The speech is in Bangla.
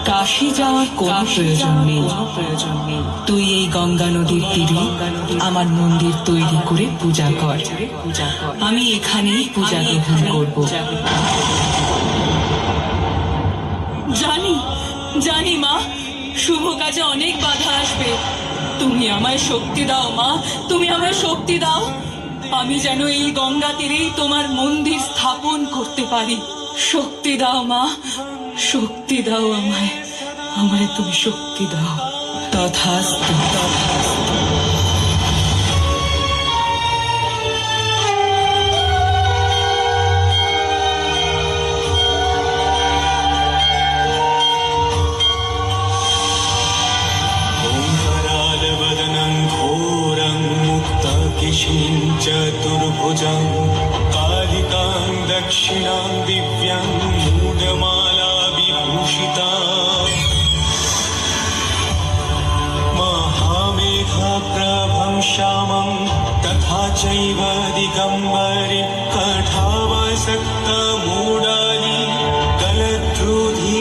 কাশি যাওয়ার কোনো প্রয়োজন নেই। তুই এই গঙ্গা নদীর তীরে আমার মন্দির তৈরি করে পূজা কর। আমি এখানেই পূজা গ্রহণ করব। জানি জানি মা, শুভ কাজে অনেক বাধা আসবে। তুমি আমায় শক্তি দাও মা, তুমি আমায় শক্তি দাও। আমি যেন এই গঙ্গা তীরেই তোমার মন্দির স্থাপন করতে পারি। শক্তি দাও মা, শক্তি দাও আমায়, আমায় তুমি শক্তি দাও। তথাস্তু তথাস্তু। चतुर्भुजं कालिकां दक्षिणां दिव्यां मूढमाला विभूषिता महामेघप्रभं श्यामं तथा चैव दिगम्बरे कठावसक्तमूढाली कलद्रुधिरचर्चित